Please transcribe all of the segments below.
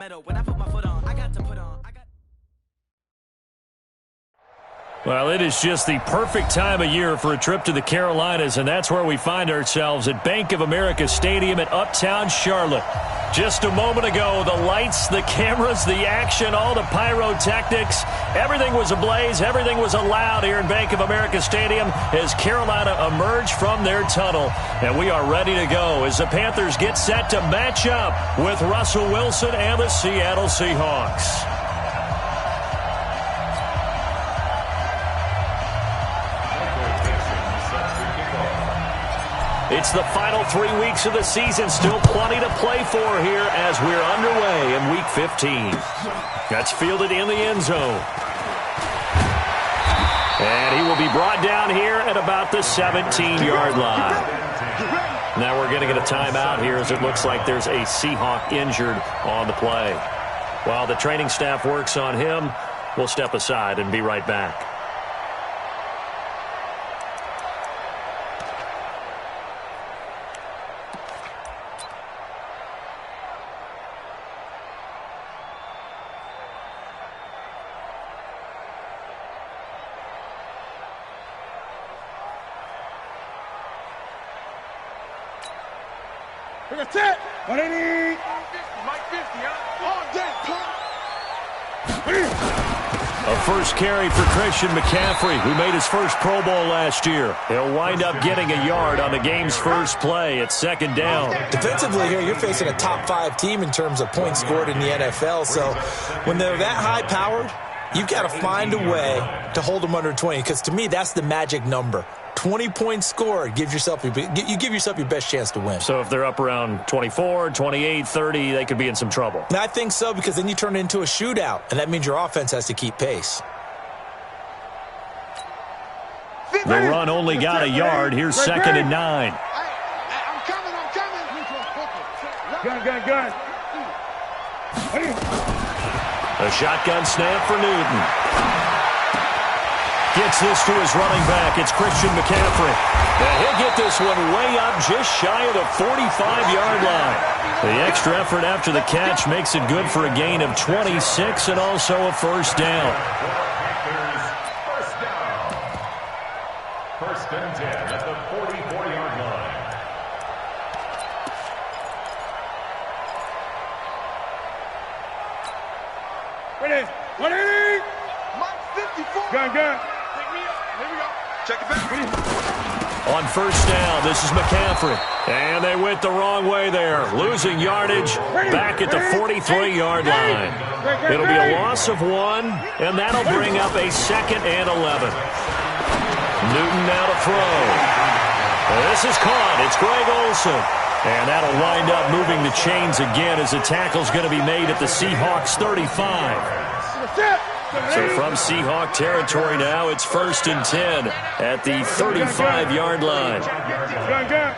When I put my foot on, I got to put on. Well, it is just the perfect time of year for a trip to the Carolinas, and that's where we find ourselves at Bank of America Stadium in Uptown Charlotte. Just a moment ago, the lights, the cameras, the action, all the pyrotechnics, everything was ablaze, everything was allowed here in Bank of America Stadium as Carolina emerged from their tunnel. And we are ready to go as the Panthers get set to match up with Russell Wilson and the Seattle Seahawks. It's the final 3 weeks of the season. Still plenty to play for here as we're underway in Week 15. That's fielded in the end zone. And he will be brought down here at about the 17-yard line. Now we're going to get a timeout here as it looks like there's a Seahawk injured on the play. While the training staff works on him, we'll step aside and be right back. That's it. What do you need? Mike 50, A first carry for Christian McCaffrey, who made his first Pro Bowl last year. He'll wind up getting a yard on the game's first play at second down. Defensively here, you're facing a top-5 team in terms of points scored in the NFL. So when they're that high-powered, you've got to find a way to hold them under 20, because to me, that's the magic number. 20 points scored, you give yourself your best chance to win. So if they're up around 24, 28, 30, they could be in some trouble. And I think so, because then you turn it into a shootout, and that means your offense has to keep pace. The run only got a yard. Here's second and 9. I'm coming. Gun. A shotgun snap for Newton. Gets this to his running back. It's Christian McCaffrey. Now he'll get this one way up just shy of the 45-yard line. The extra effort after the catch makes it good for a gain of 26 and also a first down. First and 10 at the 44-yard line. What is it? Mike 54. Gun. Check it back. On first down, this is McCaffrey. And they went the wrong way there. Losing yardage back at the 43-yard line. It'll be a loss of 1, and that'll bring up a second and 11. Newton now to throw. This is caught. It's Greg Olsen. And that'll wind up moving the chains again as the tackle's going to be made at the Seahawks 35. So from Seahawk territory now, it's first and 10 at the 35-yard line. Gun.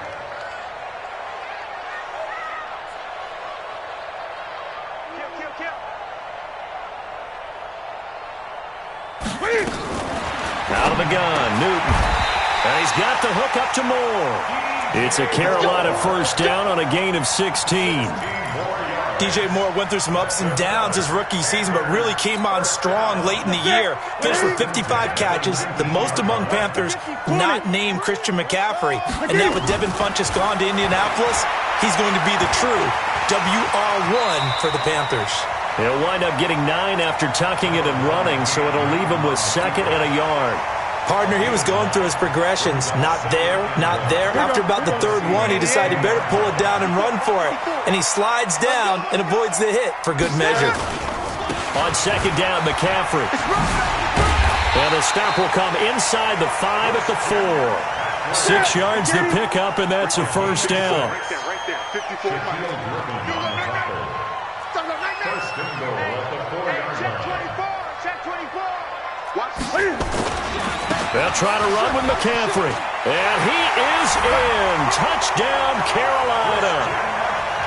Out of the gun, Newton. And he's got the hook up to Moore. It's a Carolina first down on a gain of 16. DJ Moore went through some ups and downs his rookie season, but really came on strong late in the year. Finished with 55 catches, the most among Panthers not named Christian McCaffrey. And now with Devin Funchess gone to Indianapolis, he's going to be the true WR1 for the Panthers. He'll wind up getting 9 after tucking it and running, so it'll leave him with second and a yard. Partner, he was going through his progressions. Not there. After about the third one, he decided he better pull it down and run for it. And he slides down and avoids the hit for good measure. On second down, McCaffrey. And the stop will come inside the 5 at the 4. 6 yards to pick up, and that's a first down. Right there. 54. First and goal at the 4-yard line. Check 24. Watch. They'll try to run with McCaffrey. And he is in. Touchdown, Carolina.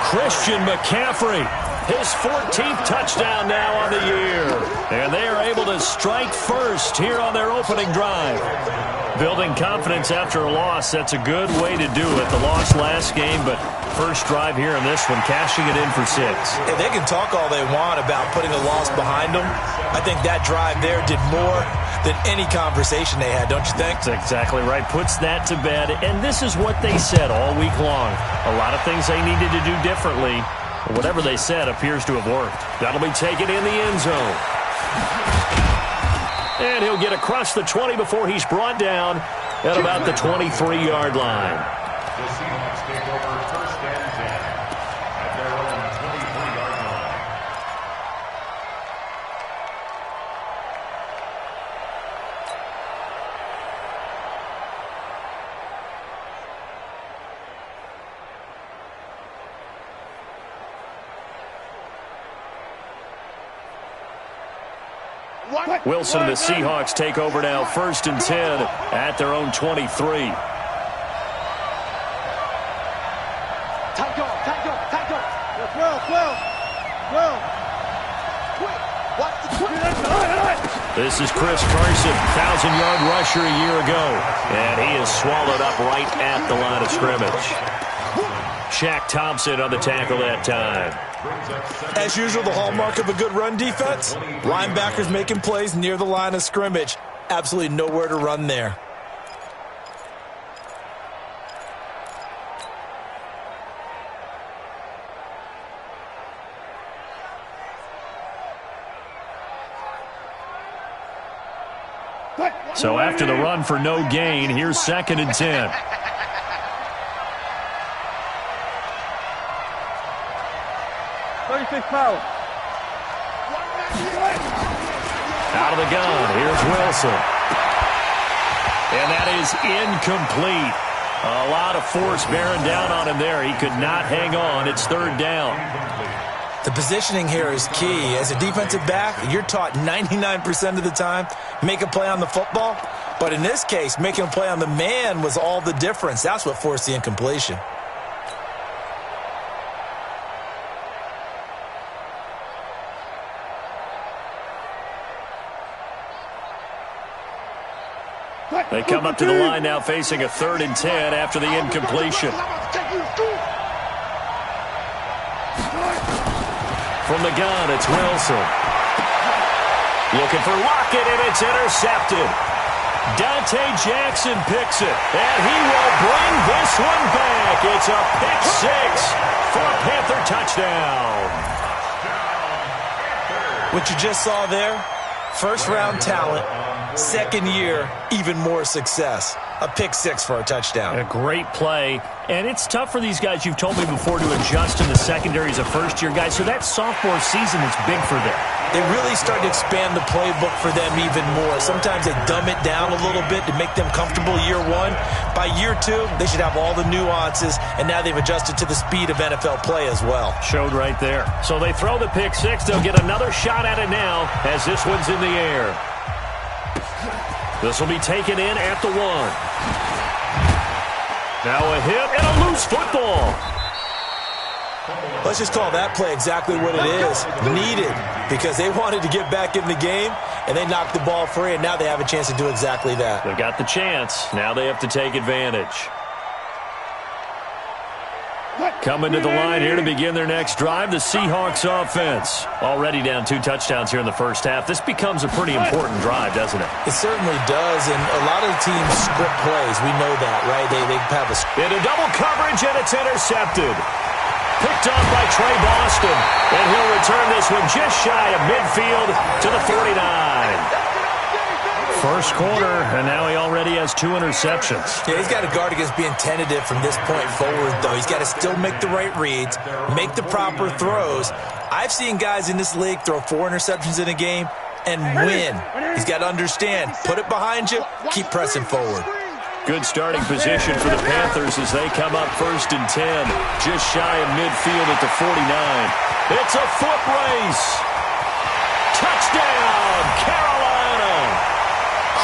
Christian McCaffrey His 14th touchdown now on the year. And they are able to strike first here on their opening drive. Building confidence after a loss, that's a good way to do it. The loss last game, but first drive here in this one, cashing it in for 6. Yeah, they can talk all they want about putting a loss behind them. I think that drive there did more than any conversation they had, don't you think? That's exactly right. Puts that to bed. And this is what they said all week long. A lot of things they needed to do differently. Whatever they said appears to have worked. That'll be taken in the end zone. And he'll get across the 20 before he's brought down at about the 23-yard line. The Seahawks take over first and 10 at their own 23-yard line. Wilson and the Seahawks take over now, first and 10 at their own 23. This is Chris Carson, 1,000-yard rusher a year ago, and he is swallowed up right at the line of scrimmage. Shaq Thompson on the tackle that time. As usual, the hallmark of a good run defense, linebackers making plays near the line of scrimmage. Absolutely nowhere to run there. So after the run for no gain, here's second and 10. Out of the gun, here's Wilson. And that is incomplete. A lot of force bearing down on him there. He could not hang on. It's third down. The positioning here is key. As a defensive back, you're taught 99% of the time, make a play on the football. But in this case, making a play on the man was all the difference. That's what forced the incompletion. They come up to the line now facing a 3rd and 10 after the incompletion. From the gun, it's Wilson. Looking for Lockett, and it's intercepted. Dante Jackson picks it, and he will bring this one back. It's a pick 6 for a Panther touchdown. What you just saw there, first-round talent, second year, even more success. A pick 6 for a touchdown. A great play. And it's tough for these guys, you've told me before, to adjust in the secondary as a first-year guy. So that sophomore season is big for them. They really start to expand the playbook for them even more. Sometimes they dumb it down a little bit to make them comfortable year one. By year 2, they should have all the nuances, and now they've adjusted to the speed of NFL play as well. Showed right there. So they throw the pick 6. They'll get another shot at it now as this one's in the air. This will be taken in at the 1. Now a hit and a loose football. Let's just call that play exactly what it is. Needed, because they wanted to get back in the game, and they knocked the ball free, and now they have a chance to do exactly that. They've got the chance. Now they have to take advantage. Coming to the line here to begin their next drive, the Seahawks offense. Already down 2 touchdowns here in the first half. This becomes a pretty important drive, doesn't it? It certainly does, and a lot of teams script plays. We know that, right? They have a script. Into double coverage, and it's intercepted. Picked off by Trey Boston, and he'll return this one just shy of midfield to the 49. First quarter, and now he already has 2 interceptions. Yeah, he's got to guard against being tentative from this point forward, though. He's got to still make the right reads, make the proper throws. I've seen guys in this league throw 4 interceptions in a game and win. He's got to understand, put it behind you, keep pressing forward. Good starting position for the Panthers as they come up first and 10, just shy of midfield at the 49. It's a foot race. Touchdown, Carolina.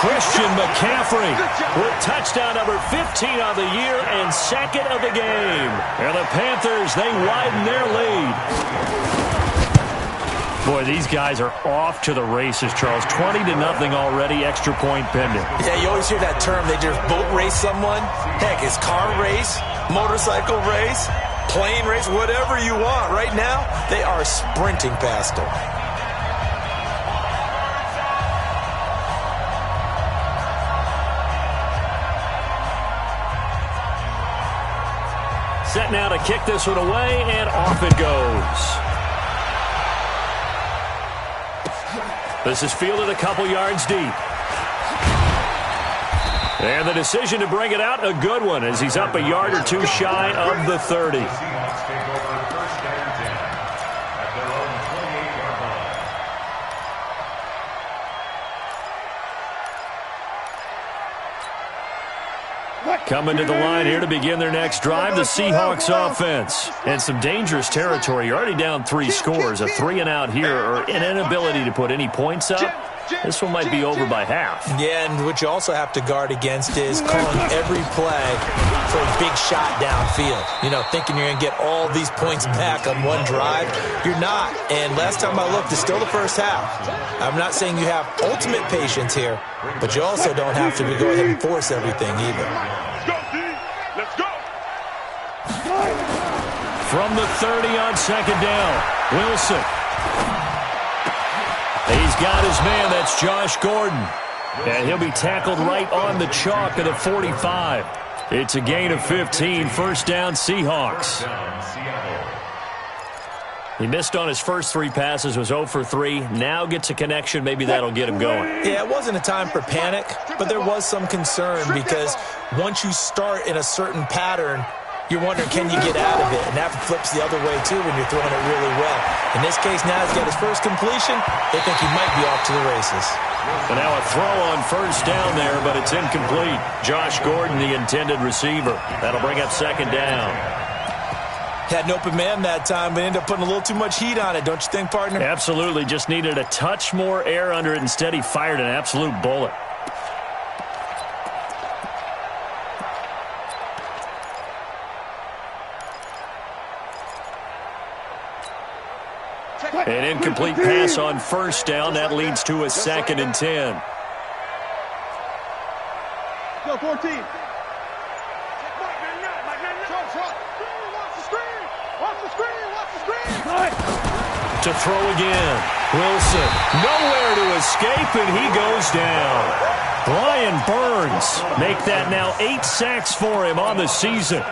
Christian McCaffrey with touchdown number 15 on the year and 2nd of the game. And the Panthers, they widen their lead. Boy, these guys are off to the races, Charles. 20-0 already, extra point pending. Yeah, you always hear that term. They just boat race someone. Heck, it's car race, motorcycle race, plane race, whatever you want. Right now, they are sprinting past them. Set now to kick this one away, and off it goes. This is fielded a couple yards deep. And the decision to bring it out, a good one, as he's up a yard or two shy of the 30. Seahawks take over first and 10 at their own 28-yard line. Coming to the line here to begin their next drive, the Seahawks offense. And some dangerous territory. You're already down 3 scores. A 3-and-out here, or an inability to put any points up. This one might be over by half. Yeah, and what you also have to guard against is calling every play for a big shot downfield. You know, thinking you're going to get all these points back on one drive. You're not. And last time I looked, it's still the first half. I'm not saying you have ultimate patience here, but you also don't have to go ahead and force everything either. Let's go, D. Let's go. From the 30 on second down, Wilson. He's got his man, that's Josh Gordon. And he'll be tackled right on the chalk of the 45. It's a gain of 15, first down Seahawks. He missed on his first 3 passes, was 0 for 3. Now gets a connection, maybe that'll get him going. Yeah, it wasn't a time for panic, but there was some concern because once you start in a certain pattern, you're wondering, can you get out of it? And that flips the other way, too, when you're throwing it really well. In this case, now he's got his first completion. They think he might be off to the races. And now a throw on first down there, but it's incomplete. Josh Gordon, the intended receiver. That'll bring up second down. Had an open man that time, but ended up putting a little too much heat on it, don't you think, partner? Absolutely. Just needed a touch more air under it. Instead, he fired an absolute bullet. An incomplete pass on first down. That leads to a second and 10. Go, 14. To throw again. Wilson, nowhere to escape, and he goes down. Brian Burns make that now 8 sacks for him on the season.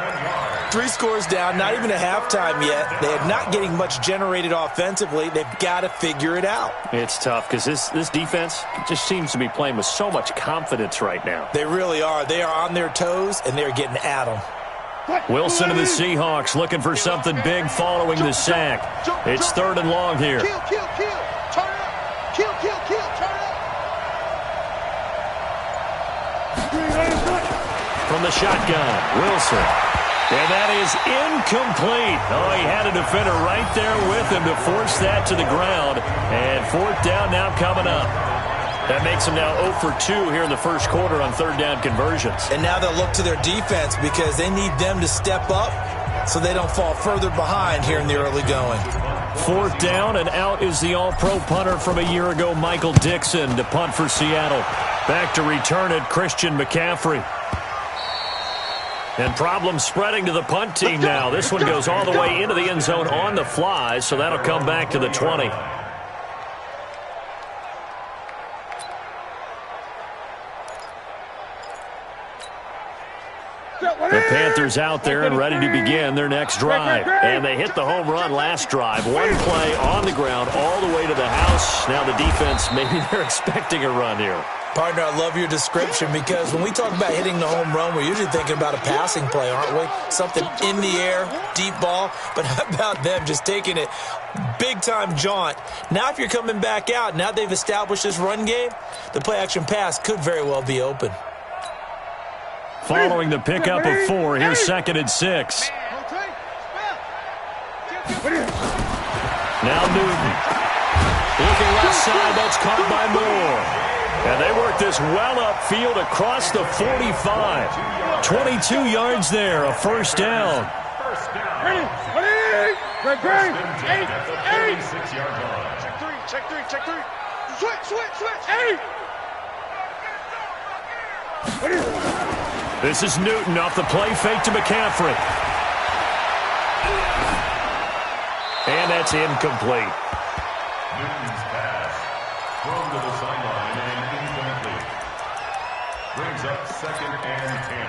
3 scores down, not even a halftime yet. They are not getting much generated offensively. They've got to figure it out. It's tough because this defense just seems to be playing with so much confidence right now. They really are. They are on their toes, and they're getting at them. Wilson and the Seahawks looking for something big following the sack. It's 3rd and long here. Kill, kill, kill. Turn it up. Kill, kill, kill. Turn it up. From the shotgun, Wilson. And that is incomplete. Oh, he had a defender right there with him to force that to the ground. And 4th down now coming up. That makes them now 0 for 2 here in the first quarter on 3rd down conversions. And now they'll look to their defense because they need them to step up so they don't fall further behind here in the early going. 4th down, and out is the all-pro punter from a year ago, Michael Dixon, to punt for Seattle. Back to return it, Christian McCaffrey. And problems spreading to the punt team now. This one goes all the way into the end zone on the fly, so that'll come back to the 20. The Panthers out there and ready to begin their next drive. And they hit the home run last drive. 1 play on the ground all the way to the house. Now the defense, maybe they're expecting a run here. Partner, I love your description because when we talk about hitting the home run, we're usually thinking about a passing play, aren't we? Something in the air, deep ball. But how about them just taking it big-time jaunt? Now if you're coming back out, now they've established this run game, the play-action pass could very well be open. Following the pickup of 4, here's 2nd and 6. Now Newton. Looking left side, that's caught by Moore. And they work this well upfield across the 45. 22 yards there, a first down. First down. Ready? 8. 6-yard line. Check three. Switch. Hey! This is Newton off the play fake to McCaffrey. And that's incomplete. Newton's pass thrown to the sideline and incomplete. Brings up 2nd and 10.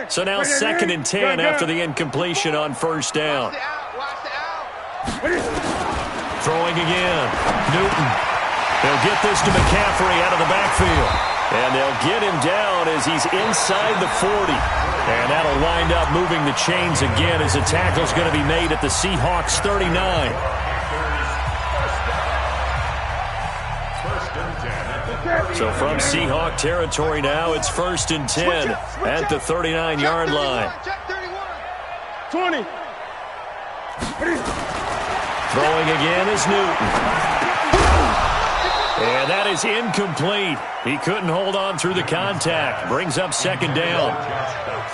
So now 2nd and 10 after the incompletion on first down. Watch the out. Throwing again. Newton. They'll get this to McCaffrey out of the backfield. And they'll get him down as he's inside the 40. And that'll wind up moving the chains again as the tackle's going to be made at the Seahawks 39. So from Seahawk territory now, it's 1st and 10 at the 39-yard line. 20. Throwing again is Newton. And that is incomplete. He couldn't hold on through the contact. Brings up 2nd down.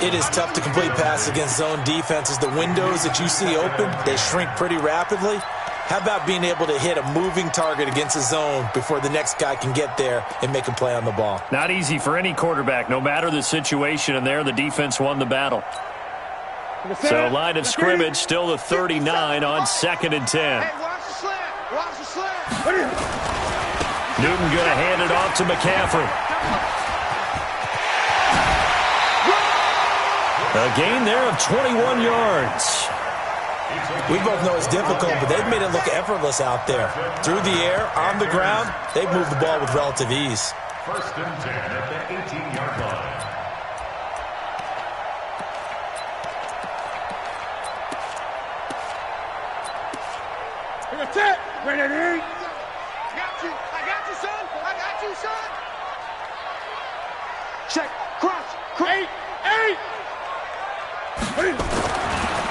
It is tough to complete passes against zone defenses. The windows that you see open, they shrink pretty rapidly. How about being able to hit a moving target against a zone before the next guy can get there and make a play on the ball? Not easy for any quarterback, no matter the situation, and there the defense won the battle. So line of scrimmage, still the 39 on 2nd and 10. Hey, watch the slant. Newton going to hand it off to McCaffrey. A gain there of 21 yards. We both know it's difficult, but they've made it look effortless out there. Through the air, on the ground, they've moved the ball with relative ease. 1st and 10 at the 18-yard line. Attack! Ready to eat! I got you, son! Check, cross, eight!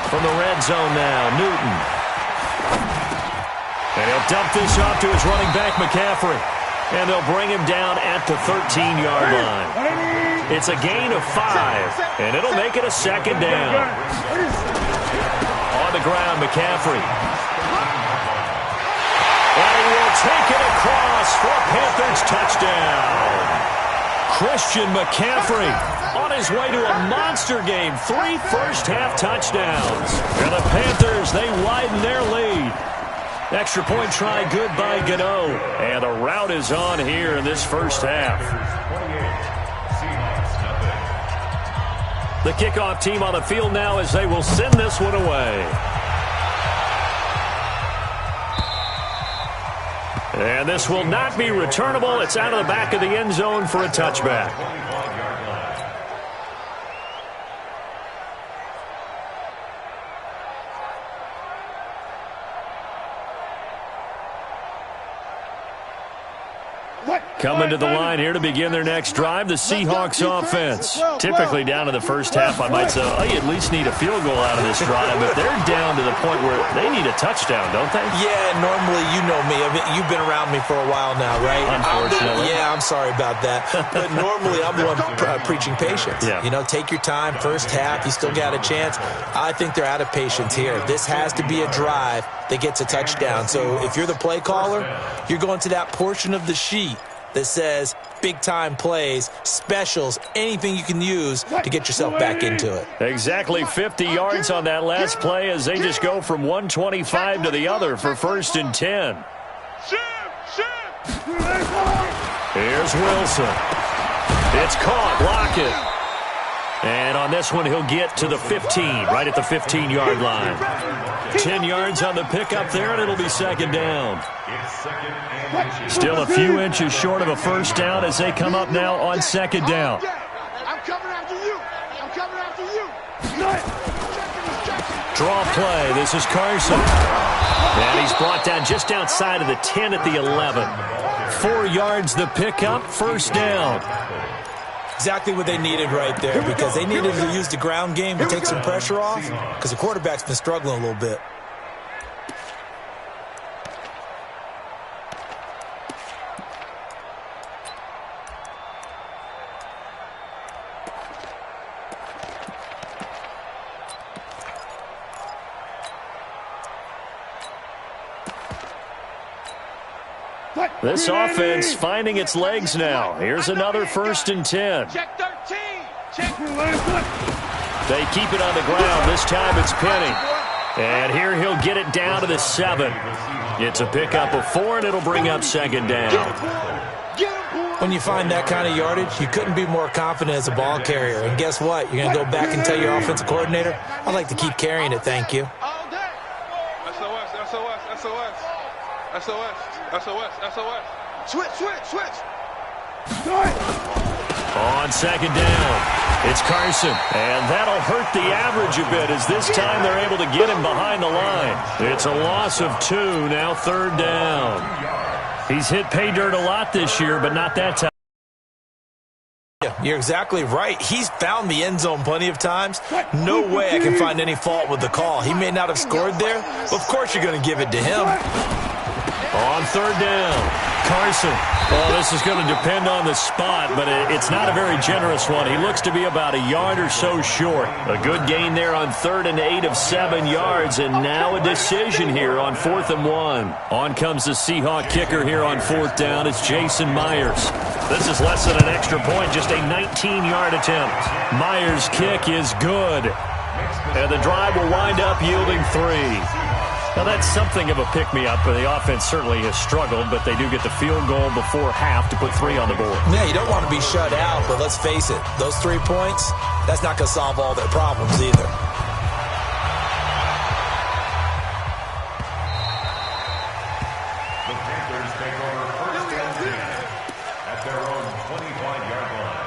From the red zone now, Newton. And he'll dump this off to his running back, McCaffrey. And they'll bring him down at the 13-yard line. It's a gain of 5, and it'll make it a 2nd down. On the ground, McCaffrey. And he will take it across for a Panthers touchdown. Christian McCaffrey on his way to a monster game. 3 first-half touchdowns. And the Panthers, they widen their lead. Extra point try good by Gano. And the rout is on here in this first half. The kickoff team on the field now as they will send this one away. And this will not be returnable. It's out of the back of the end zone for a touchback. Coming to the line here to begin their next drive, the Seahawks offense. Typically down to the first half, I might say, oh, you at least need a field goal out of this drive, but they're down to the point where they need a touchdown, don't they? Yeah, normally, you know me. I mean, you've been around me for a while now, right? Unfortunately. I'm sorry about that. But normally, I'm the one preaching patience. Yeah. You know, take your time. First half, you still got a chance. I think they're out of patience here. This has to be a drive that gets a touchdown. So if you're the play caller, you're going to that portion of the sheet that says big-time plays, specials, anything you can use to get yourself back into it. Exactly 50 yards on that last play as they just go from 125 to the other for 1st and 10. Here's Wilson. It's caught. Block it. And on this one, he'll get to the 15, right at the 15-yard line. 10 yards on the pickup there, and it'll be 2nd down. Still a few inches short of a first down as they come up now on 2nd down. I'm coming after you. Draw play. This is Carson. And he's brought down just outside of the 10 at the 11. 4 yards the pickup, 1st down. Exactly what they needed right there, because they needed to use the ground game to take some pressure off, because the quarterback's been struggling a little bit. This offense finding its legs now. Here's another 1st and 10. Check 13. Check. They keep it on the ground. This time it's Penny. And here he'll get it down to the 7. It's a pickup of 4, and it'll bring up 2nd down. When you find that kind of yardage, you couldn't be more confident as a ball carrier. And guess what? You're going to go back and tell your offensive coordinator, I'd like to keep carrying it, thank you. All day. SOS, SOS, SOS. SOS, SOS, SOS. Switch. On 2nd down, it's Carson. And that'll hurt the average a bit as this time they're able to get him behind the line. It's a loss of 2, now 3rd down. He's hit pay dirt a lot this year, but not that time. You're exactly right. He's found the end zone plenty of times. No way I can find any fault with the call. He may not have scored there, but of course you're going to give it to him. On 3rd down, Carson. Well, this is going to depend on the spot, but it's not a very generous one. He looks to be about a yard or so short. A good gain there on 3rd and 8 of 7 yards, and now a decision here on 4th and 1. On comes the Seahawk kicker here on 4th down. It's Jason Myers. This is less than an extra point, just a 19-yard attempt. Myers' kick is good, and the drive will wind up yielding 3. Now, that's something of a pick-me-up. The offense certainly has struggled, but they do get the field goal before half to put 3 on the board. Yeah, you don't want to be shut out, but let's face it, those 3 points, that's not going to solve all their problems either. The Panthers take over 1st and 10 at their own 25-yard line.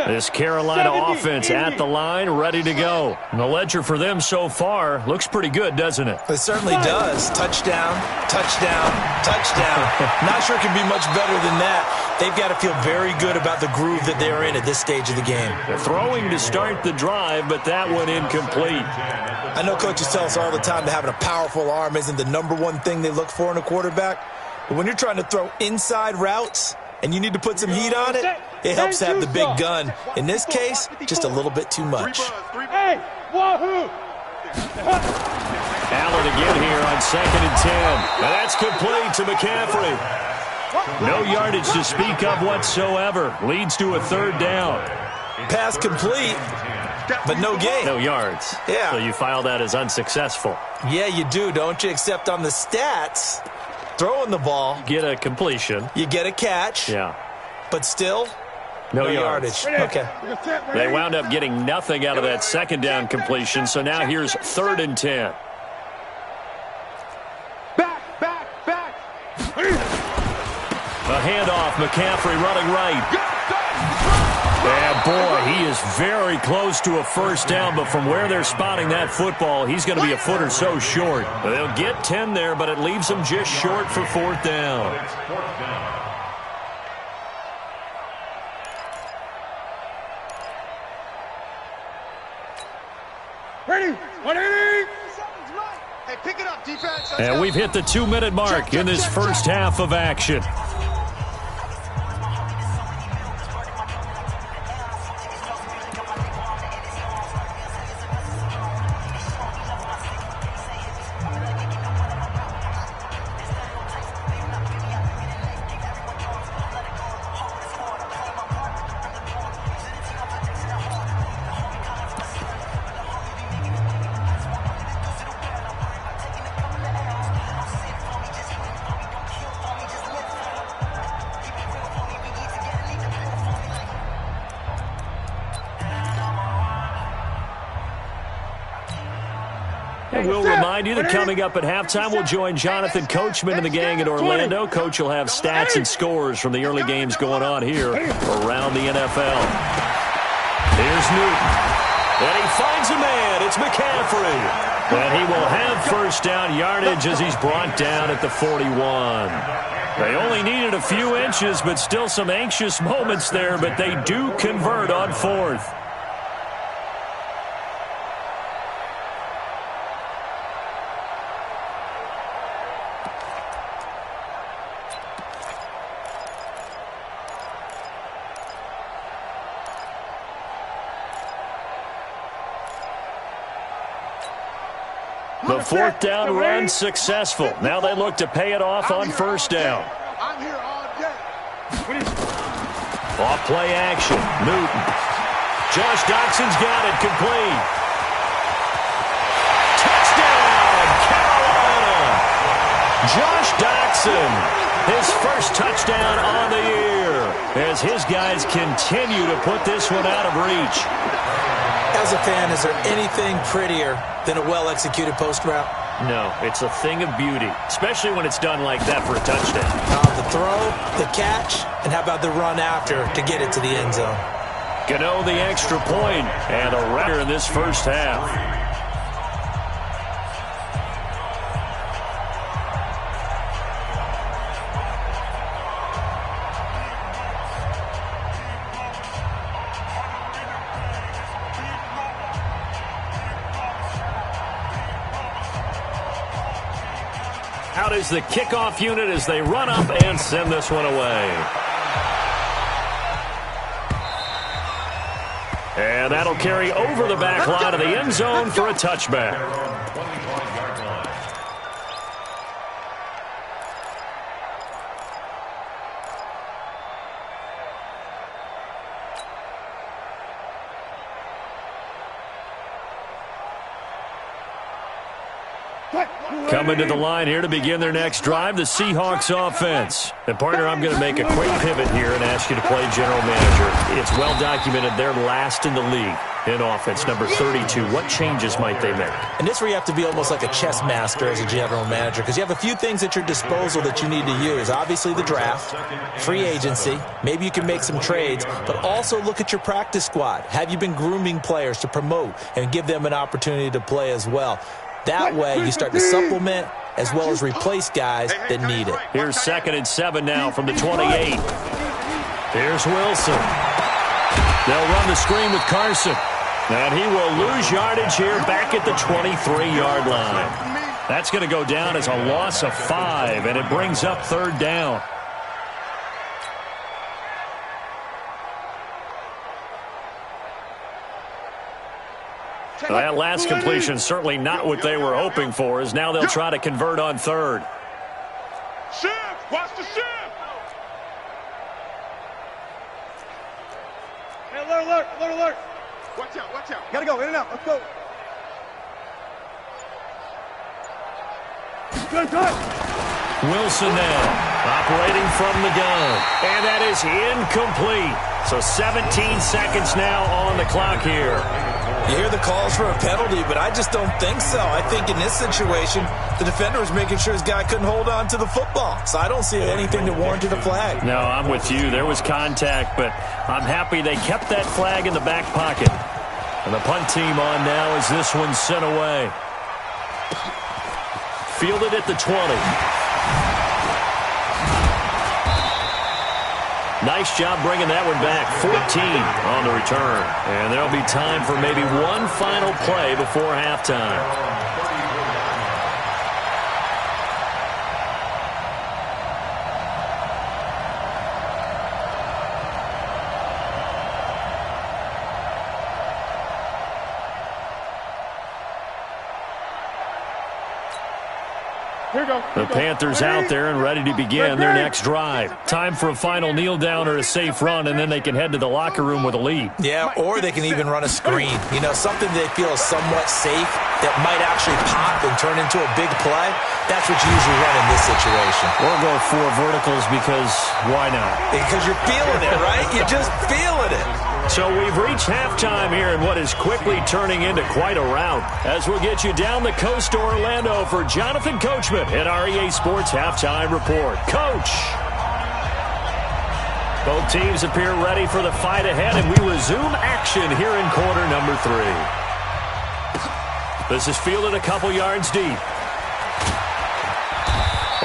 This Carolina offense at the line, ready to go. And the ledger for them so far looks pretty good, doesn't it? It certainly does. Touchdown, touchdown, touchdown. Not sure it can be much better than that. They've got to feel very good about the groove that they're in at this stage of the game. They're throwing to start the drive, but that one incomplete. I know coaches tell us all the time that having a powerful arm isn't the #1 thing they look for in a quarterback. But when you're trying to throw inside routes and you need to put some heat on it, it helps have the big gun. In this case, just a little bit too much. Hey, wahoo! Allen again here on 2nd and 10. And that's complete to McCaffrey. No yardage to speak of whatsoever. Leads to a 3rd down. Pass complete, but no gain. No yards. Yeah. So you file that as unsuccessful. Yeah, you do, don't you? Except on the stats, throwing the ball, Get a completion. you get a catch, Yeah. but still, No yardage. yards. Okay. They wound up getting nothing out of that 2nd down completion, so now here's 3rd and 10. Back. A handoff, McCaffrey running right. And boy, he is very close to a 1st down, but from where they're spotting that football, he's going to be a foot or so short. They'll get 10 there, but it leaves them just short for 4th down. It's 4th down. Ready? 180. Hey, pick it up, defense. And we've hit the 2-minute mark in this first half of action. And we'll remind you that coming up at halftime, we'll join Jonathan Coachman and the gang in Orlando. Coach will have stats and scores from the early games going on here around the NFL. Here's Newton. And he finds a man. It's McCaffrey. And he will have 1st down yardage as he's brought down at the 41. They only needed a few inches, but still some anxious moments there, but they do convert on fourth. The fourth down run successful. Now they look to pay it off on first down. I'm here all day. Off play action. Newton. Josh Doxson's got it complete. Touchdown, Carolina. Josh Doxson, his first touchdown on the year, as his guys continue to put this one out of reach. As a fan, is there anything prettier than a well-executed post route? No, it's a thing of beauty, especially when it's done like that for a touchdown. The throw, the catch, and how about the run after to get it to the end zone? Gano the extra point, and a runner in this first half. Out is the kickoff unit as they run up and send this one away. And that'll carry over the back line of the end zone for a touchback. Coming to the line here to begin their next drive, the Seahawks offense. And, partner, I'm going to make a quick pivot here and ask you to play general manager. It's well documented they're last in the league in offense, number 32. What changes might they make? And this where you have to be almost like a chess master as a general manager, because you have a few things at your disposal that you need to use. Obviously the draft, free agency, maybe you can make some trades, but also look at your practice squad. Have you been grooming players to promote and give them an opportunity to play as well? That way, you start to supplement as well as replace guys that need it. Here's 2nd and 7 now from the 28. Here's Wilson. They'll run the screen with Carson. And he will lose yardage here back at the 23-yard line. That's going to go down as a loss of 5, and it brings up 3rd down. That last completion certainly not what they were hoping for, as now they'll try to convert on 3rd. Shift! Watch the shift! Hey, alert, alert, alert! Watch out, watch out. Gotta go, in and out, let's go. Good, good. Wilson now, operating from the gun. And that is incomplete. So 17 seconds now on the clock here. You hear the calls for a penalty, but I just don't think so. I think in this situation, the defender was making sure his guy couldn't hold on to the football. So I don't see anything that warranted a flag. No, I'm with you. There was contact, but I'm happy they kept that flag in the back pocket. And the punt team on now as this one's sent away. Fielded at the 20. Nice job bringing that one back. 14 on the return. And there'll be time for maybe one final play before halftime. The Panthers out there and ready to begin their next drive. Time for a final kneel down or a safe run, and then they can head to the locker room with a lead. Yeah, or they can even run a screen. You know, something they feel is somewhat safe that might actually pop and turn into a big play. That's what you usually run in this situation. Or go 4 verticals because why not? Because you're feeling it, right? You're just feeling it. So we've reached halftime here in what is quickly turning into quite a rout, as we'll get you down the coast to Orlando for Jonathan Coachman in our EA Sports Halftime Report. Coach! Both teams appear ready for the fight ahead, and we resume action here in quarter number 3. This is fielded a couple yards deep.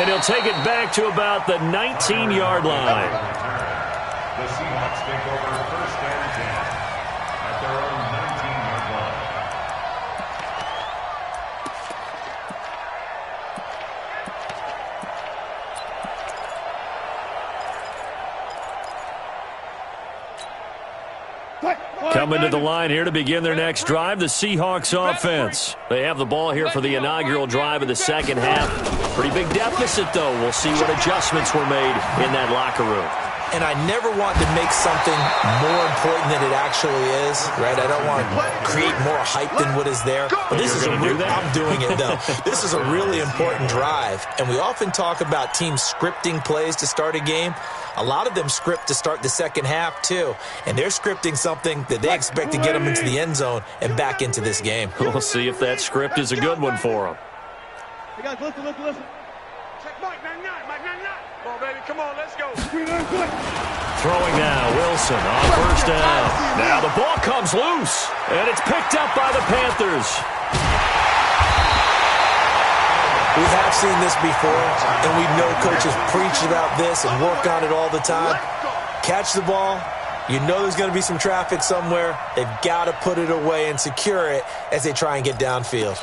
and he'll take it back to about the 19-yard line. The Seahawks take over 1st and 10 at their own 19-yard line. Coming to the line here to begin their next drive, the Seahawks offense. They have the ball here for the inaugural drive of the second half. Pretty big deficit, though. We'll see what adjustments were made in that locker room. And I never want to make something more important than it actually is, right? I don't want to create more hype than what is there. But this is I'm doing it, though. This is a really important drive. And we often talk about teams scripting plays to start a game. A lot of them script to start the second half, too. And they're scripting something that they expect to get them into the end zone and back into this game. We'll see if that script is a good one for them. Hey, guys, listen. Check Mike, man, come on, baby, come on, let's go. Throwing now, Wilson on 1st down. Now the ball comes loose, and it's picked up by the Panthers. We have seen this before, and we know coaches preach about this and work on it all the time. Catch the ball. You know there's going to be some traffic somewhere. They've got to put it away and secure it as they try and get downfield.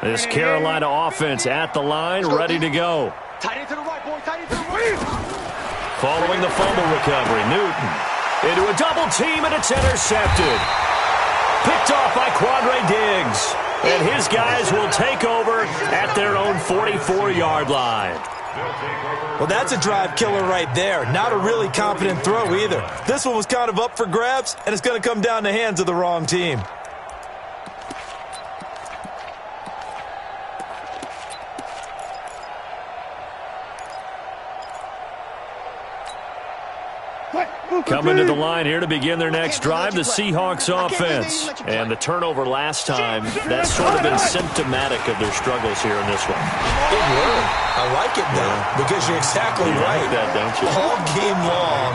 This Carolina offense at the line, ready to go. Tight end to the right, boy, tight end to the right. Following the fumble recovery, Newton into a double team, and it's intercepted. Picked off by Quandre Diggs. And his guys will take over at their own 44-yard line. Well, that's a drive killer right there. Not a really confident throw either. This one was kind of up for grabs, and it's going to come down the hands of the wrong team. Coming to the line here to begin their next drive, the Seahawks offense. And the turnover last time, that's sort of been symptomatic of their struggles here in this one. Big word. I like it now because you're exactly right. Like that, don't you? All game long,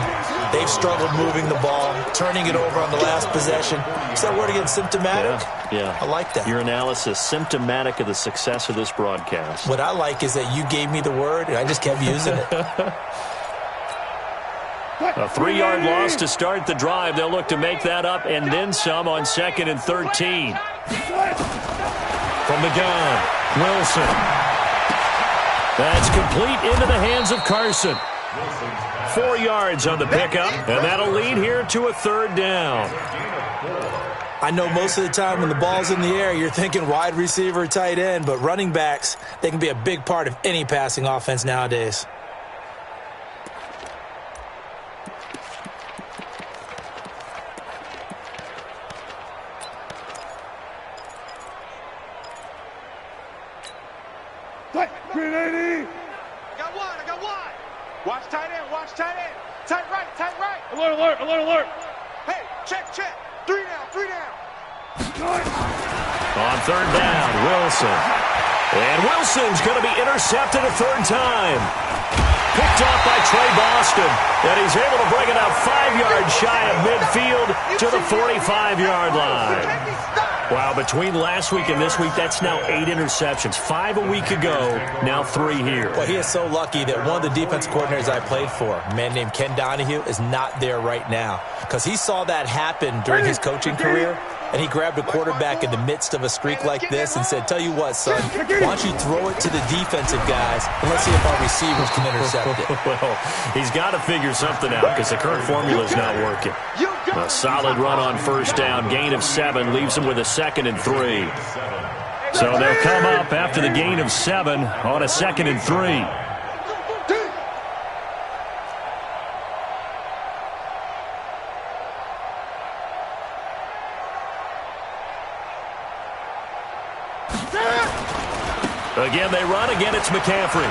they've struggled moving the ball, turning it over on the last possession. Is that word again, symptomatic? Yeah. I like that. Your analysis, symptomatic of the success of this broadcast. What I like is that you gave me the word, and I just kept using it. A 3-yard loss to start the drive. They'll look to make that up and then some on 2nd and 13. From the gun, Wilson. That's complete into the hands of Carson. 4 yards on the pickup, and that'll lead here to a 3rd down. I know most of the time when the ball's in the air, you're thinking wide receiver, tight end, but running backs, they can be a big part of any passing offense nowadays. I got one. Watch tight end. Tight right. Alert. Hey, check. 3 down. On 3rd down, Wilson. And Wilson's going to be intercepted a 3rd time. Picked off by Trey Boston. And he's able to bring it out 5 yards shy of midfield to the 45-yard line. Wow, between last week and this week, that's now 8 interceptions. 5 a week ago, now 3 here. Well, he is so lucky that one of the defense coordinators I played for, a man named Ken Donahue, is not there right now. Because he saw that happen during his coaching career, and he grabbed a quarterback in the midst of a streak like this and said, tell you what, son, why don't you throw it to the defensive guys, and let's see if our receivers can intercept it. Well, he's got to figure something out because the current formula is not working. A solid run on 1st down, gain of 7, leaves him with a 2nd and 3. So they'll come up after the gain of 7 on a 2nd and 3. Again, they run. Again, it's McCaffrey.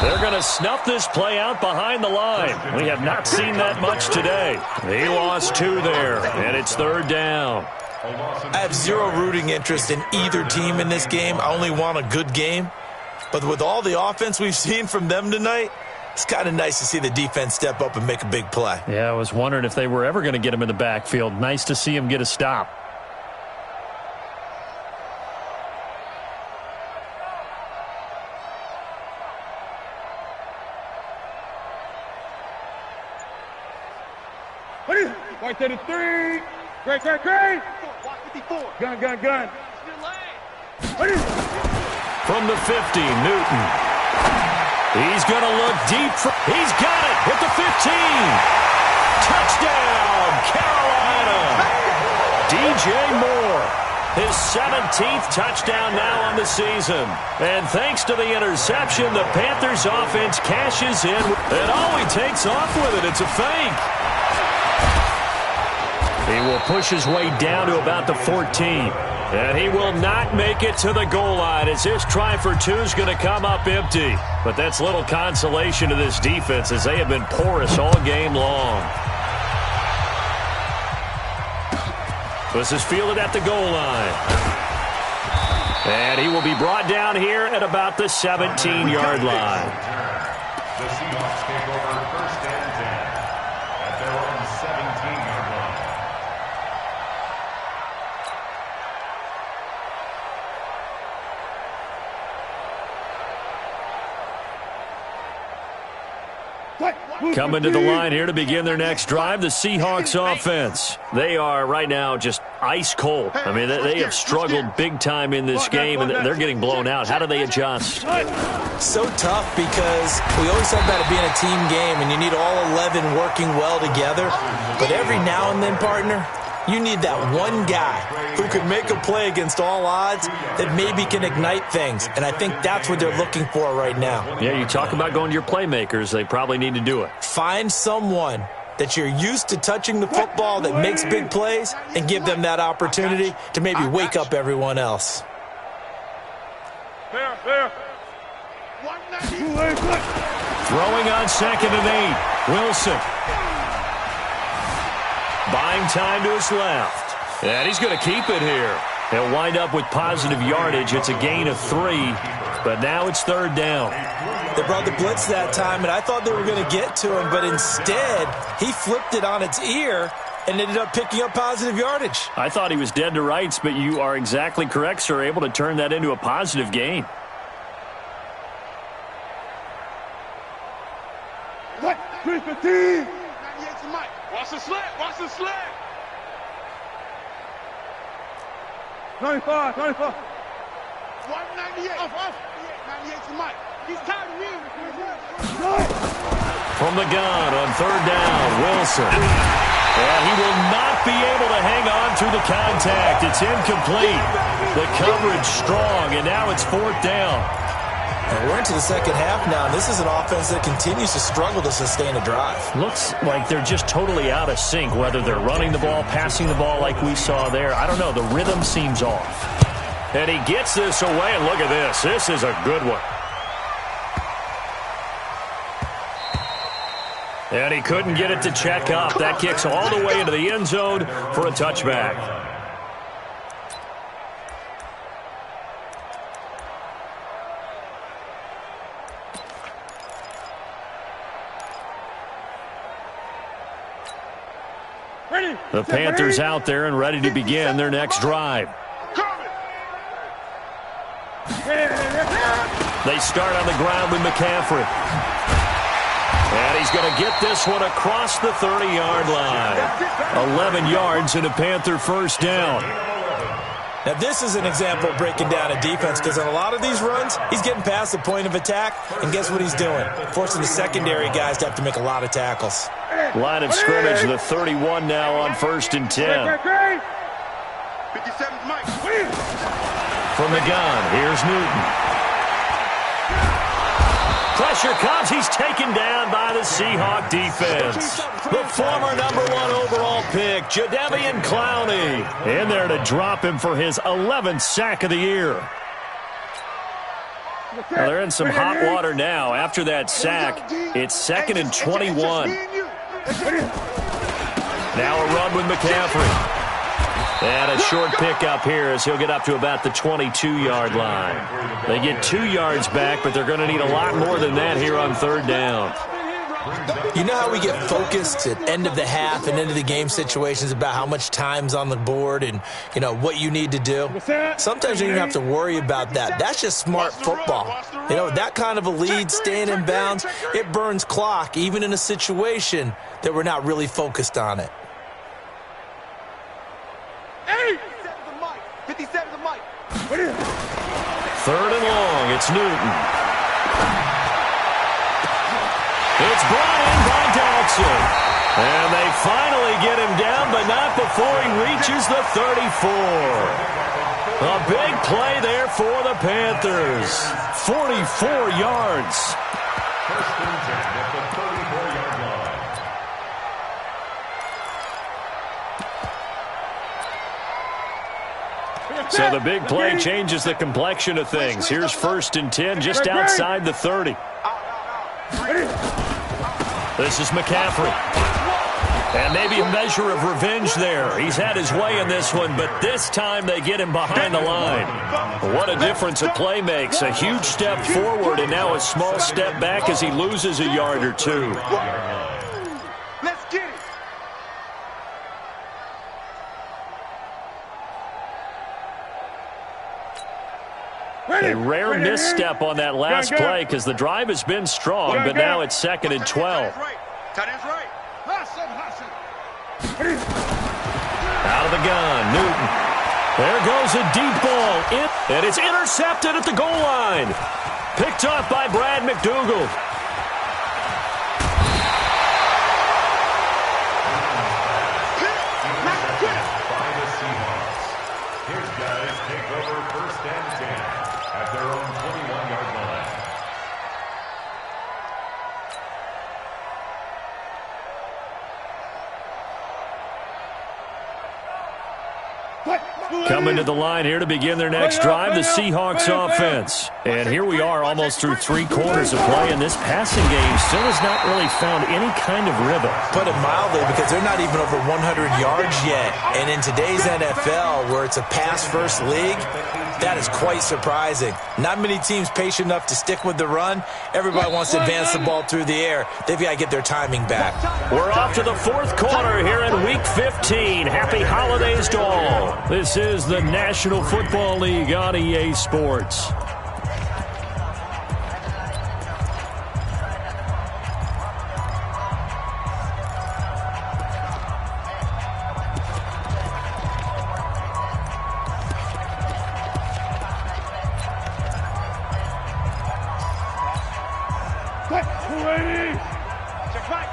They're going to snuff this play out behind the line. We have not seen that much today. He lost 2 there, and it's 3rd down. I have zero rooting interest in either team in this game. I only want a good game. But with all the offense we've seen from them tonight, it's kind of nice to see the defense step up and make a big play. Yeah, I was wondering if they were ever going to get him in the backfield. Nice to see him get a stop. Right to the 3. Great. Gun. From the 50, Newton. He's going to look deep. He's got it at the 15. Touchdown, Carolina. DJ Moore, his 17th touchdown now on the season. And thanks to the interception, the Panthers offense cashes in. And all he takes off with it, it's a fake. He will push his way down to about the 14. And he will not make it to the goal line as this try for two is going to come up empty. But that's little consolation to this defense as they have been porous all game long. This is fielded at the goal line. And he will be brought down here at about the 17-yard line. The Seahawks take over first and 10 at their own 17-yard line. Coming to the line here to begin their next drive, the Seahawks offense. They are right now just ice cold. I mean, they have struggled big time in this game, and they're getting blown out. How do they adjust? So tough because we always talk about it being a team game, and you need all 11 working well together. But every now and then, partner, you need that one guy who can make a play against all odds that maybe can ignite things. And I think that's what they're looking for right now. Yeah, you talk about going to your playmakers. They probably need to do it. Find someone that you're used to touching the football that makes big plays and give them that opportunity to maybe wake up everyone else. Fair. Throwing on 2nd and 8. Wilson. Buying time to his left. And he's going to keep it here. He'll wind up with positive yardage. It's a gain of 3, but now it's 3rd down. They brought the blitz that time, and I thought they were going to get to him, but instead he flipped it on its ear and ended up picking up positive yardage. I thought he was dead to rights, but you are exactly correct, sir. Able to turn that into a positive gain. What? 3-15. Watch the slant. 95. 198. 98 to Mike. He's tired of me. From the gun on 3rd down, Wilson. And he will not be able to hang on through the contact. It's incomplete. The coverage strong, and now it's 4th down. And we're into the second half now. This is an offense that continues to struggle to sustain a drive. Looks like they're just totally out of sync, whether they're running the ball, passing the ball like we saw there. I don't know. The rhythm seems off. And he gets this away, and look at this. This is a good one. And he couldn't get it to check up. That kicks all the way into the end zone for a touchback. The Panthers out there and ready to begin their next drive. They start on the ground with McCaffrey. And he's going to get this one across the 30-yard line. 11 yards and a Panther first down. Now, this is an example of breaking down a defense because on a lot of these runs, he's getting past the point of attack, and guess what he's doing? Forcing the secondary guys to have to make a lot of tackles. Line of scrimmage, the 31 now on 1st and 10. 57 Mike. From the gun, here's Newton. Pressure comes. He's taken down by the Seahawk defense. The former #1 overall pick, Jadeveon Clowney, in there to drop him for his 11th sack of the year. Well, they're in some hot water now. After that sack, it's 2nd and 21. Now a run with McCaffrey. And a short pickup here as he'll get up to about the 22-yard line. They get 2 yards back, but they're going to need a lot more than that here on third down. You know how we get focused at end of the half and end of the game situations about how much time's on the board and, you know, what you need to do? Sometimes you don't have to worry about that. That's just smart football. You know, that kind of a lead, staying in bounds, it burns clock, even in a situation that we're not really focused on it. 57 the mic. Third and long, it's Newton. It's brought in by Dodson. And they finally get him down, but not before he reaches the 34. A big play there for the Panthers. 44 yards. First and 10 at the 34-yard line. So the big play changes the complexion of things. Here's first and 10 just outside the 30. This is McCaffrey. And maybe a measure of revenge there. He's had his way in this one, but this time they get him behind the line. What a difference a play makes. A huge step forward and now a small step back as he loses a yard or two. Let's get it. A rare misstep on that last play because the drive has been strong, but now it's second and 12. Tight end's right. Out of the gun, Newton. There goes a deep ball, and it's intercepted at the goal line. Picked off by Brad McDougald. By the Seahawks. Here's guys take over first and 10 at their own 21-yard line. Coming to the line here to begin their next drive, the Seahawks offense. And here we are almost through 3 quarters of play, and this passing game still has not really found any kind of rhythm. Put it mildly, because they're not even over 100 yards yet. And in today's NFL, where it's a pass-first league, that is quite surprising. Not many teams patient enough to stick with the run. Everybody wants to advance the ball through the air. They've got to get their timing back. We're off to the 4th quarter here in Week 15. Happy holidays to all. This is the National Football League on EA Sports.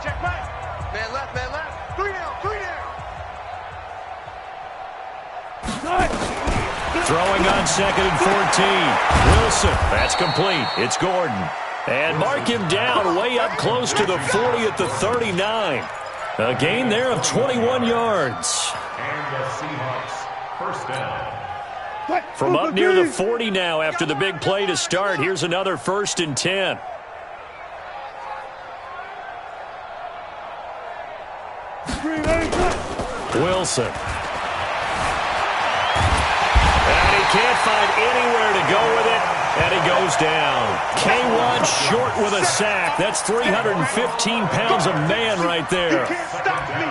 Check right. Man left. 3 down. Throwing on second and 14. Wilson, that's complete. It's Gordon. And mark him down way up close to the 40 at the 39. A gain there of 21 yards. And the Seahawks first down. From up near the 40 now after the big play to start, here's another first and 10. Wilson. And he can't find anywhere to go with it, and he goes down. K1 short with a sack. That's 315 pounds of man right there. Can't stop me.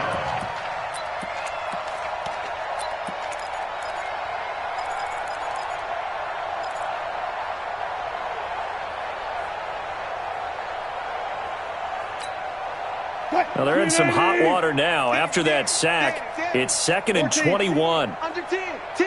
Now they're in some hot water now. After that sack, it's second and 21. Under 10. 10.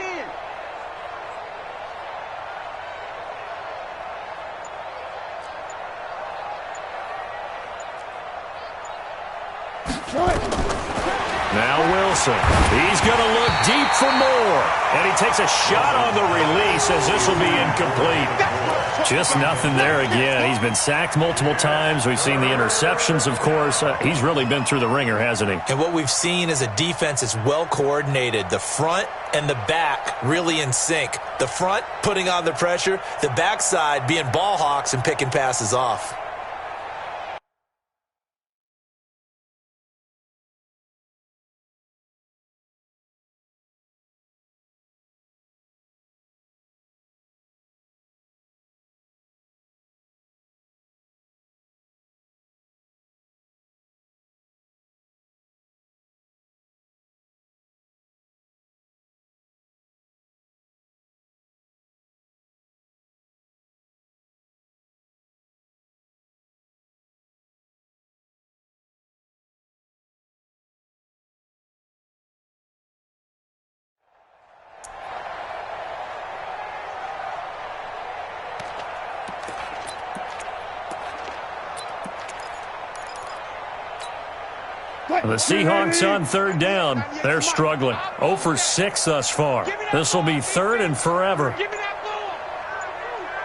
Now Wilson. He's going to look deep for more. And he takes a shot on the release as this will be incomplete. Just nothing there again. He's been sacked multiple times. We've seen the interceptions, of course. He's really been through the ringer, hasn't he? And what we've seen is a defense that's well coordinated. The front and the back really in sync. The front putting on the pressure. The backside being ball hawks and picking passes off. The Seahawks on third down. They're struggling. 0 for 6 thus far. This will be third and forever. Give me that ball.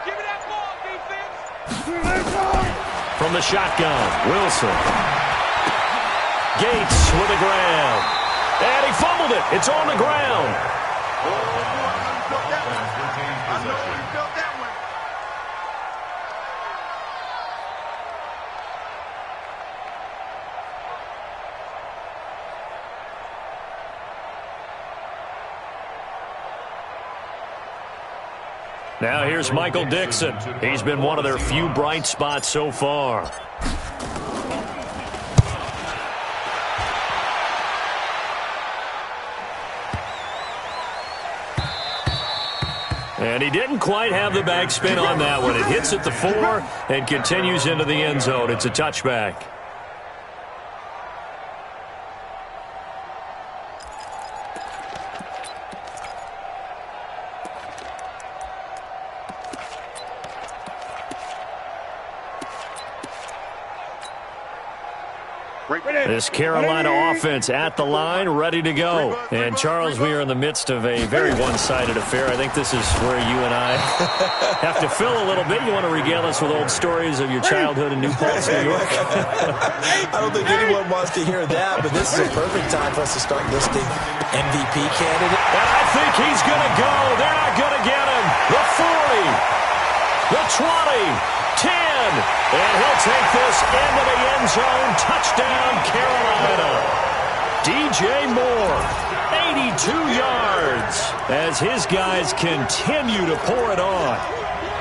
Give me that ball, defense. From the shotgun, Wilson. Gates with a grab. And he fumbled it. It's on the ground. I know you felt that one. Now here's Michael Dixon. He's been one of their few bright spots so far. And he didn't quite have the backspin on that one. It hits at the 4 and continues into the end zone. It's a touchback. This Carolina offense at the line, ready to go. And, Charles, we are in the midst of a very one-sided affair. I think this is where you and I have to fill a little bit. You want to regale us with old stories of your childhood in New Paltz, New York? I don't think anyone wants to hear that, but this is a perfect time for us to start listing MVP candidate. And I think he's going to go. They're not going to get him. The 40, the 20. 10, and he'll take this into the end zone. Touchdown, Carolina. DJ Moore, 82 yards, as his guys continue to pour it on.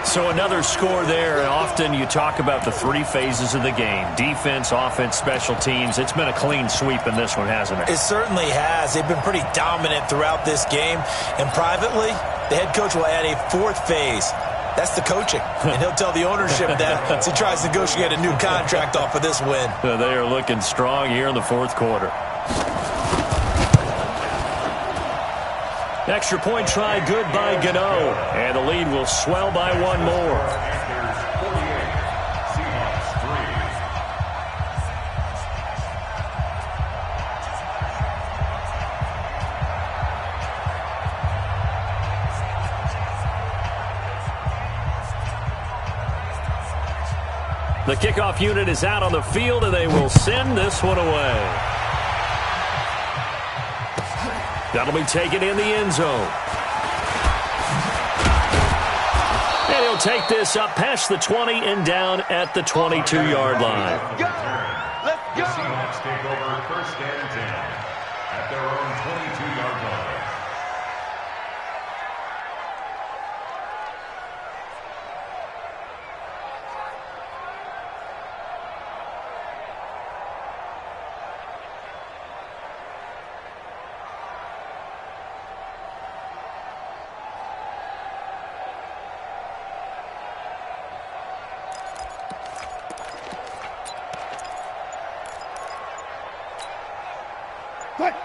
So another score there. Often you talk about the 3 phases of the game: defense, offense, special teams. It's been a clean sweep in this one, hasn't it? It certainly has. They've been pretty dominant throughout this game. And privately, the head coach will add a 4th phase. That's the coaching. And he'll tell the ownership that as he tries to negotiate a new contract off of this win. They are looking strong here in the 4th quarter. Extra point try good by Gano. And the lead will swell by 1 more. The kickoff unit is out on the field, and they will send this one away. That'll be taken in the end zone. And he'll take this up past the 20 and down at the 22-yard line. Let's go. The Seahawks take over 1st and 10 at their own 22-yard line.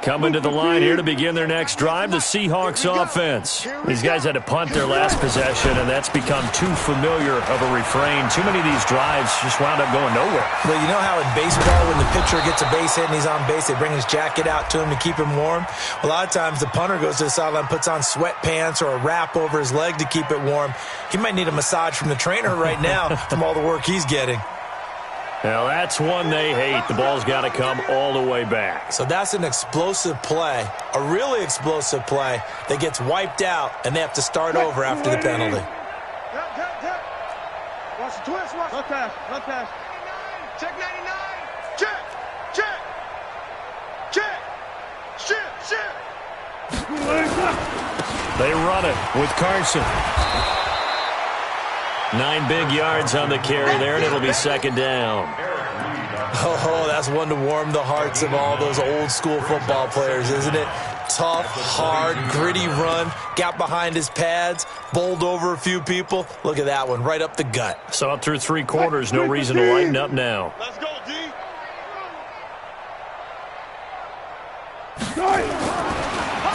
Coming to the line here to begin their next drive, the Seahawks offense. These guys had to punt their last possession, and that's become too familiar of a refrain. Too many of these drives just wound up going nowhere. Well, you know how in baseball when the pitcher gets a base hit and he's on base, they bring his jacket out to him to keep him warm? A lot of times the punter goes to the sideline, puts on sweatpants or a wrap over his leg to keep it warm. He might need a massage from the trainer right now from all the work he's getting. Now, that's one they hate. The ball's got to come all the way back. So that's an explosive play, a really explosive play that gets wiped out, and they have to start over after the penalty. Watch the twist. Watch. Look pass. Look pass. Check 99. Check. Check. Check. Shit. They run it with Carson. 9 big yards on the carry there, and it'll be 2nd down. Oh, that's one to warm the hearts of all those old-school football players, isn't it? Tough, hard, gritty run, got behind his pads, bowled over a few people. Look at that one, right up the gut. So up through 3 quarters, no reason to lighten up now. Let's go, D.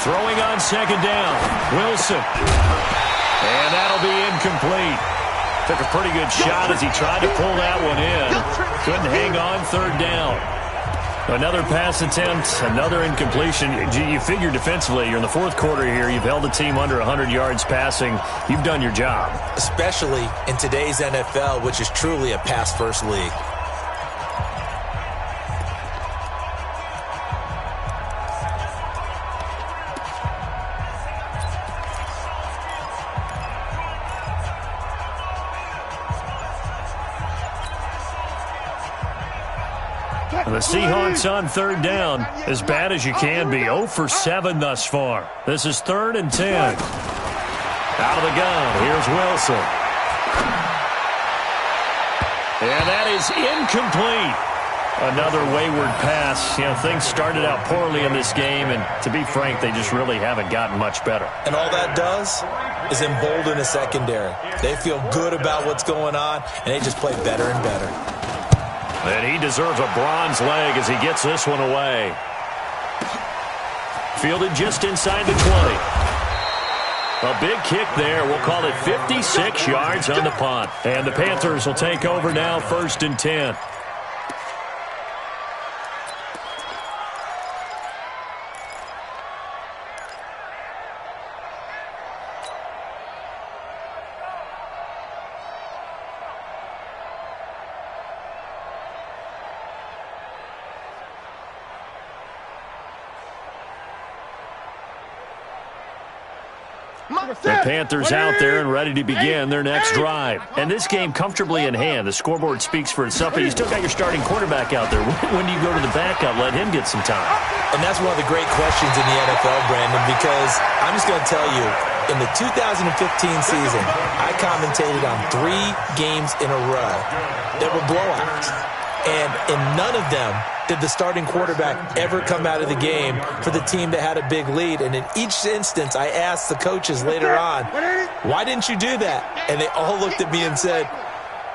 Throwing on 2nd down, Wilson. And that'll be incomplete. Took a pretty good shot as he tried to pull that one in. Couldn't hang on 3rd down. Another pass attempt, another incompletion. You figure defensively, you're in the fourth quarter here. You've held the team under 100 yards passing. You've done your job. Especially in today's NFL, which is truly a pass-first league. The Seahawks on third down, as bad as you can be. 0 for 7 thus far. This is 3rd and 10. Out of the gun, here's Wilson. And that is incomplete. Another wayward pass. You know, things started out poorly in this game, and to be frank, they just really haven't gotten much better. And all that does is embolden the secondary. They feel good about what's going on, and they just play better and better. And he deserves a bronze leg as he gets this one away. Fielded just inside the 20. A big kick there. We'll call it 56 yards on the punt. And the Panthers will take over now, 1st and 10. The Panthers out there and ready to begin their next drive. And this game comfortably in hand. The scoreboard speaks for itself, but you still got your starting quarterback out there. When do you go to the backup? Let him get some time. And that's one of the great questions in the NFL, Brandon, because I'm just going to tell you, in the 2015 season, I commentated on 3 games in a row that were blowouts. And in none of them did the starting quarterback ever come out of the game for the team that had a big lead. And in each instance, I asked the coaches later on, why didn't you do that? And they all looked at me and said,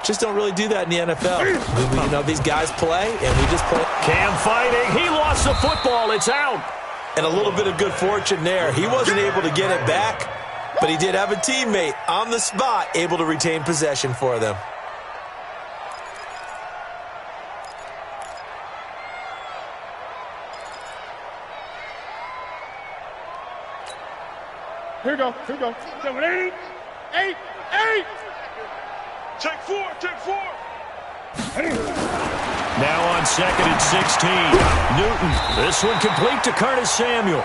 just don't really do that in the NFL. You know, these guys play, and we just play. Cam fighting. He lost the football. It's out. And a little bit of good fortune there. He wasn't able to get it back, but he did have a teammate on the spot able to retain possession for them. Here we go. 7, 8, 8, 8. Take 4. Now on 2nd and 16. Newton. This one complete to Curtis Samuel.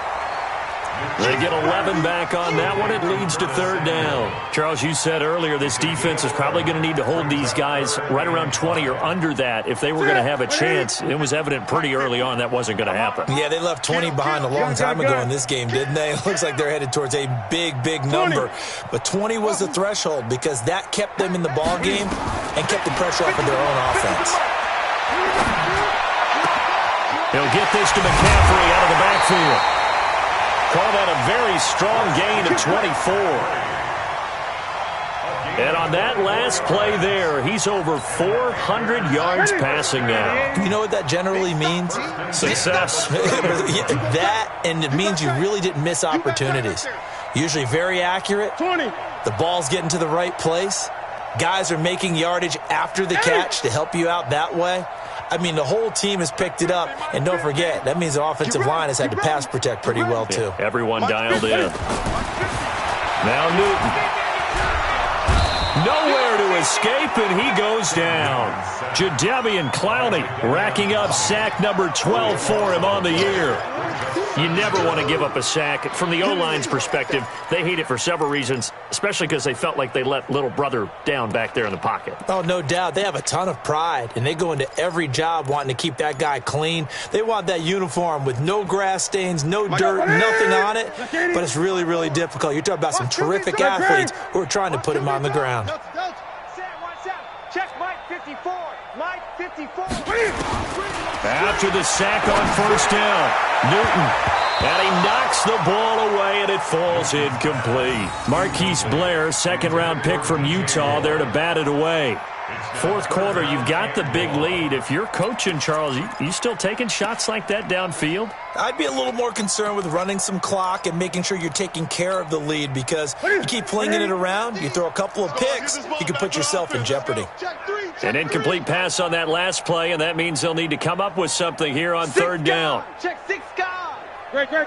They get 11 back on that one. It leads to 3rd down. Charles, you said earlier this defense is probably going to need to hold these guys right around 20 or under that if they were going to have a chance. It was evident pretty early on that wasn't going to happen. Yeah, they left 20 behind a long time ago in this game, didn't they? It looks like they're headed towards a big, big number. But 20 was the threshold because that kept them in the ball game and kept the pressure off of their own offense. He'll get this to McCaffrey out of the backfield. Call that a very strong gain of 24. And on that last play there, he's over 400 yards passing now. You know what that generally means? Success. That, and it means you really didn't miss opportunities. Usually very accurate. The ball's getting to the right place. Guys are making yardage after the catch to help you out that way. I mean, the whole team has picked it up. And don't forget, that means the offensive line has had to pass protect pretty well, too. Yeah, everyone dialed in. Now Newton. Nowhere to escape, and he goes down. Jadeveon Clowney racking up sack number 12 for him on the year. You never want to give up a sack. From the O-line's perspective, they hate it for several reasons, especially because they felt like they let little brother down back there in the pocket. Oh, no doubt. They have a ton of pride, and they go into every job wanting to keep that guy clean. They want that uniform with no grass stains, no dirt, nothing on it, but it's really, really difficult. You're talking about some terrific athletes who are trying to put him on the ground. Check Mike 54. Mike 54. After the sack on 1st down, Newton. And he knocks the ball away, and it falls incomplete. Marquise Blair, 2nd-round pick from Utah, there to bat it away. Fourth quarter, you've got the big lead. If you're coaching, Charles, you still taking shots like that downfield? I'd be a little more concerned with running some clock and making sure you're taking care of the lead, because you keep flinging it around, you throw a couple of picks, you can put yourself in jeopardy. An incomplete pass on that last play, and that means they'll need to come up with something here on third down. Check 6 guard.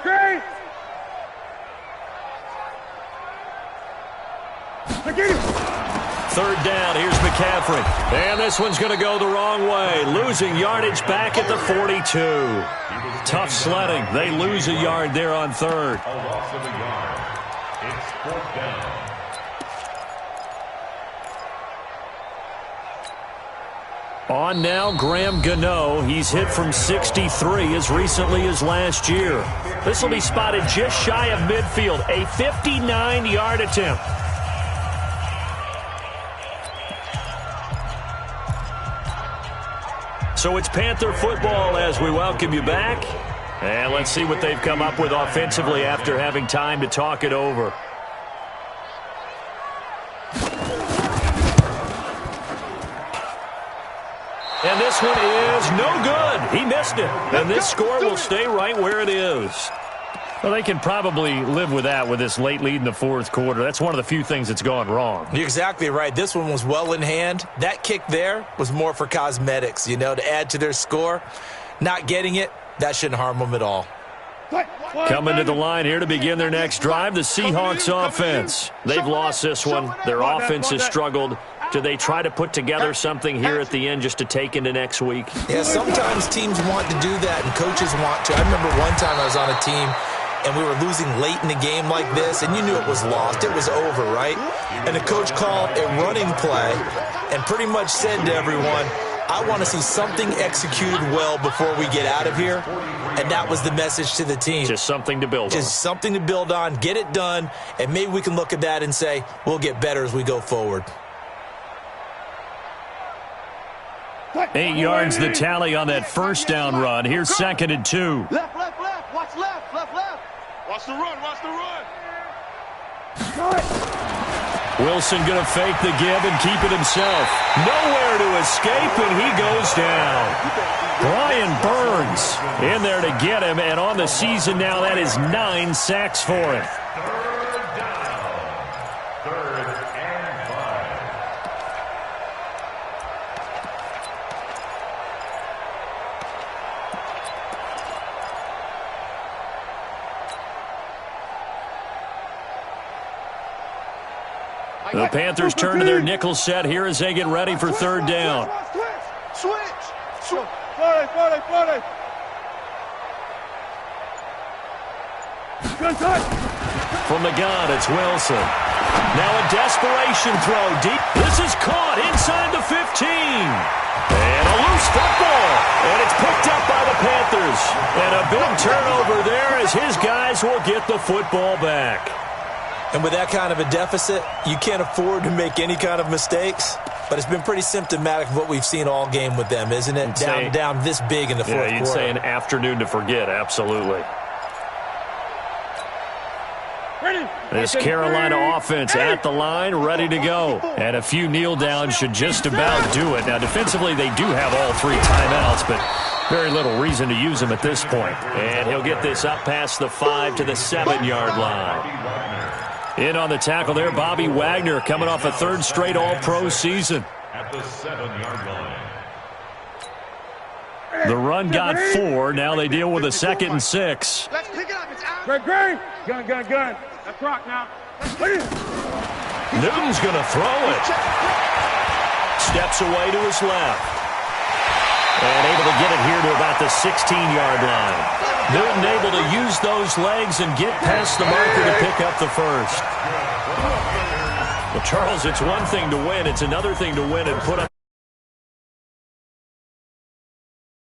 Great. Third down, here's McCaffrey. And this one's going to go the wrong way. Losing yardage back at the 42. Tough sledding. They lose a yard there on third. A loss of a yard. It's fourth down. On now, Graham Gano. He's hit from 63 as recently as last year. This will be spotted just shy of midfield. A 59-yard attempt. So it's Panther football as we welcome you back. And let's see what they've come up with offensively after having time to talk it over. And this one is no good. He missed it. And this score will stay right where it is. Well, they can probably live with that with this late lead in the fourth quarter. That's one of the few things that's gone wrong. You're exactly right. This one was well in hand. That kick there was more for cosmetics, to add to their score. Not getting it, that shouldn't harm them at all. Coming to the line here to begin their next drive, the Seahawks offense. They've lost this one. Their offense has struggled. Do they try to put together something here at the end just to take into next week? Yeah, sometimes teams want to do that and coaches want to. I remember one time I was on a team and we were losing late in the game like this, and you knew it was lost. It was over, right? And the coach called a running play and pretty much said to everyone, I want to see something executed well before we get out of here. And that was the message to the team. Just something to build on. Just something to build on, get it done, and maybe we can look at that and say, we'll get better as we go forward. 8 yards the tally on that first down run. Here's 2nd and 2. Left. Watch left. Watch the run. Wilson going to fake the give and keep it himself. Nowhere to escape, and he goes down. Brian Burns in there to get him, and on the season now, that is 9 sacks for him. The Panthers turn to their nickel set here as they get ready for third down. Switch. From the gun, it's Wilson. Now a desperation throw deep. This is caught inside the 15. And a loose football. And it's picked up by the Panthers. And a big turnover there as his guys will get the football back. And with that kind of a deficit, you can't afford to make any kind of mistakes. But it's been pretty symptomatic of what we've seen all game with them, isn't it? Down this big in the fourth quarter. Yeah, you'd say an afternoon to forget, absolutely. This Carolina offense at the line, ready to go. And a few kneel downs should just about do it. Now, defensively, they do have all 3 timeouts, but very little reason to use them at this point. And he'll get this up past the 5 to the 7-yard line. In on the tackle there, Bobby Wagner coming off a 3rd straight All-Pro season. At the 7-yard line. The run got 4. Now they deal with a 2nd and 6. Let's pick it up. It's out. Great. Gun. Let's rock now. Newton's going to throw it. Steps away to his left. And able to get it here to about the 16-yard line. Newton able to use those legs and get past the marker to pick up the first. Well, Charles, it's one thing to win. It's another thing to win and put up